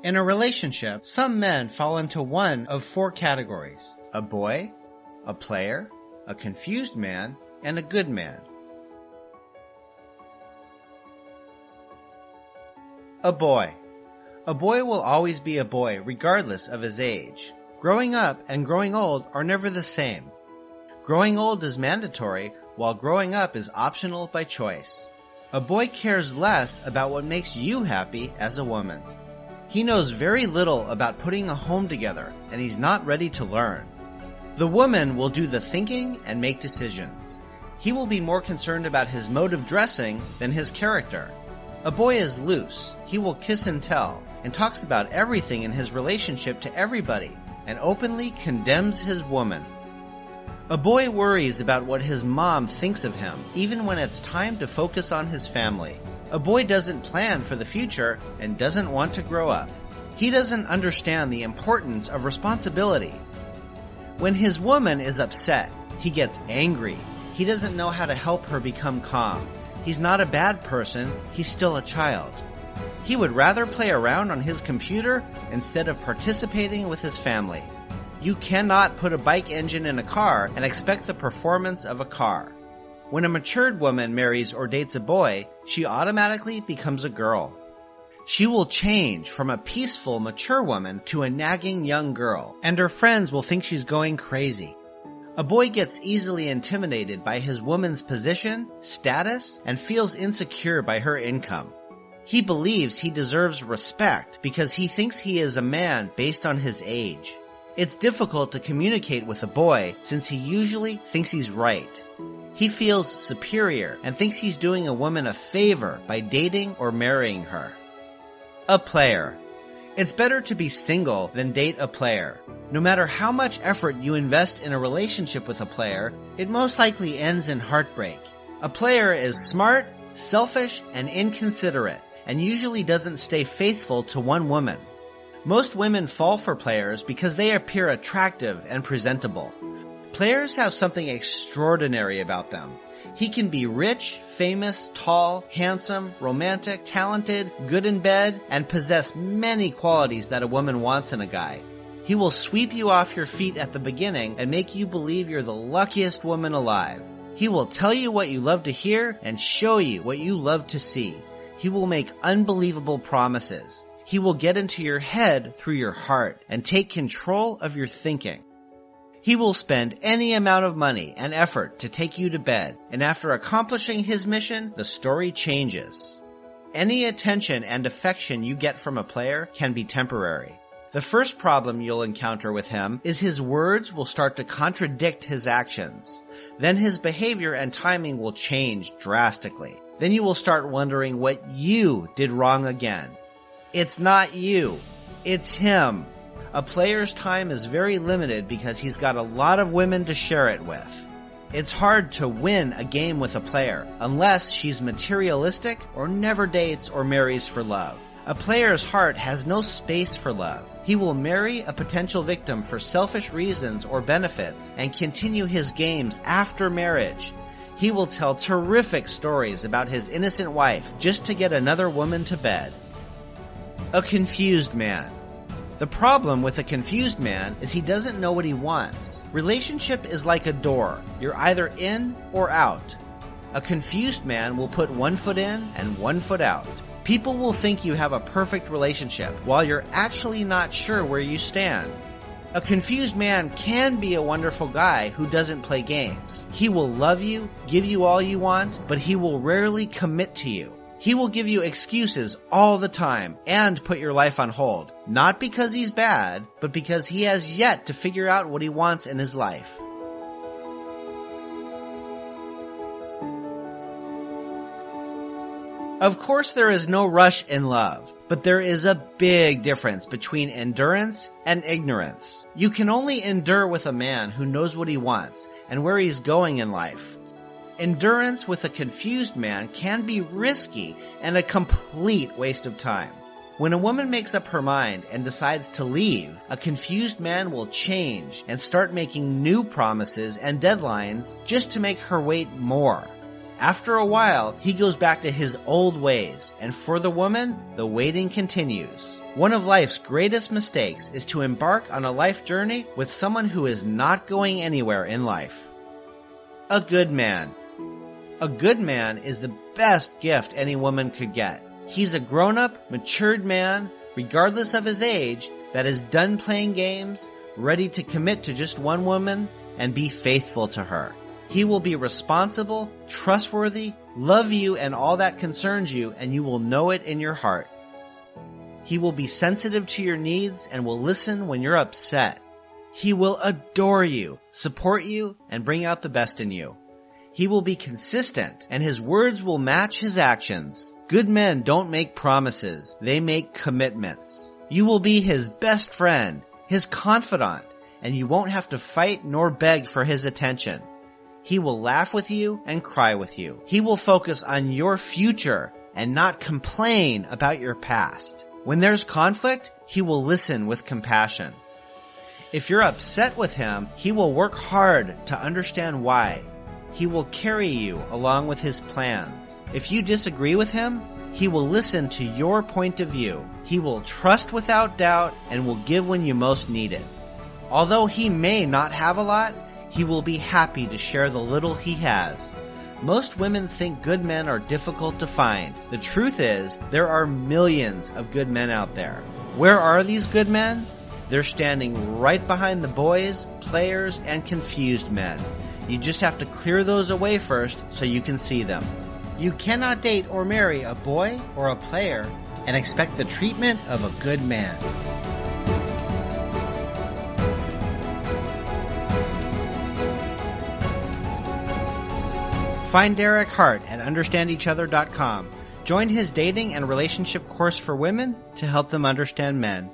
In a relationship, some men fall into one of four categories: a boy, a player, a confused man, and a good man. A boy. A boy will always be a boy regardless of his age. Growing up and growing old are never the same. Growing old is mandatory, while growing up is optional by choice. A boy cares less about what makes you happy as a woman. He knows very little about putting a home together, and he's not ready to learn. The woman will do the thinking and make decisions. He will be more concerned about his mode of dressing than his character. A boy is loose. He will kiss and tell, and talks about everything in his relationship to everybody, and openly condemns his woman. A boy worries about what his mom thinks of him, even when it's time to focus on his family. A boy doesn't plan for the future and doesn't want to grow up. He doesn't understand the importance of responsibility. When his woman is upset, he gets angry. He doesn't know how to help her become calm. He's not a bad person, he's still a child. He would rather play around on his computer instead of participating with his family. You cannot put a bike engine in a car and expect the performance of a car. When a matured woman marries or dates a boy, she automatically becomes a girl. She will change from a peaceful, mature woman to a nagging young girl, and her friends will think she's going crazy. A boy gets easily intimidated by his woman's position, status, and feels insecure by her income. He believes he deserves respect because he thinks he is a man based on his age. It's difficult to communicate with a boy since he usually thinks he's right. He feels superior and thinks he's doing a woman a favor by dating or marrying her. A player. It's better to be single than date a player. No matter how much effort you invest in a relationship with a player, it most likely ends in heartbreak. A player is smart, selfish, and inconsiderate, and usually doesn't stay faithful to one woman. Most women fall for players because they appear attractive and presentable. Players have something extraordinary about them. He can be rich, famous, tall, handsome, romantic, talented, good in bed, and possess many qualities that a woman wants in a guy. He will sweep you off your feet at the beginning and make you believe you're the luckiest woman alive. He will tell you what you love to hear and show you what you love to see. He will make unbelievable promises. He will get into your head through your heart and take control of your thinking. He will spend any amount of money and effort to take you to bed, and after accomplishing his mission, the story changes. Any attention and affection you get from a player can be temporary. The first problem you'll encounter with him is his words will start to contradict his actions. Then his behavior and timing will change drastically. Then you will start wondering what you did wrong again. It's not you. It's him. A player's time is very limited because he's got a lot of women to share it with. It's hard to win a game with a player unless she's materialistic or never dates or marries for love. A player's heart has no space for love. He will marry a potential victim for selfish reasons or benefits and continue his games after marriage. He will tell terrific stories about his innocent wife just to get another woman to bed. A confused man. The problem with a confused man is he doesn't know what he wants. Relationship is like a door. You're either in or out. A confused man will put one foot in and one foot out. People will think you have a perfect relationship while you're actually not sure where you stand. A confused man can be a wonderful guy who doesn't play games. He will love you, give you all you want, but he will rarely commit to you. He will give you excuses all the time and put your life on hold, not because he's bad, but because he has yet to figure out what he wants in his life. Of course, there is no rush in love, but there is a big difference between endurance and ignorance. You can only endure with a man who knows what he wants and where he's going in life. Endurance with a confused man can be risky and a complete waste of time. When a woman makes up her mind and decides to leave, a confused man will change and start making new promises and deadlines just to make her wait more. After a while, he goes back to his old ways, and for the woman, the waiting continues. One of life's greatest mistakes is to embark on a life journey with someone who is not going anywhere in life. A good man. A good man is the best gift any woman could get. He's a grown-up, matured man, regardless of his age, that is done playing games, ready to commit to just one woman, and be faithful to her. He will be responsible, trustworthy, love you and all that concerns you, and you will know it in your heart. He will be sensitive to your needs and will listen when you're upset. He will adore you, support you, and bring out the best in you. He will be consistent, and his words will match his actions. Good men don't make promises, they make commitments. You will be his best friend, his confidant, and you won't have to fight nor beg for his attention. He will laugh with you and cry with you. He will focus on your future and not complain about your past. When there's conflict, he will listen with compassion. If you're upset with him, he will work hard to understand why. He will carry you along with his plans. If you disagree with him, he will listen to your point of view. He will trust without doubt and will give when you most need it. Although he may not have a lot, he will be happy to share the little he has. Most women think good men are difficult to find. The truth is, there are millions of good men out there. Where are these good men? They're standing right behind the boys, players, and confused men. You just have to clear those away first so you can see them. You cannot date or marry a boy or a player and expect the treatment of a good man. Find Derek Hart at understandeachother.com. Join his dating and relationship course for women to help them understand men.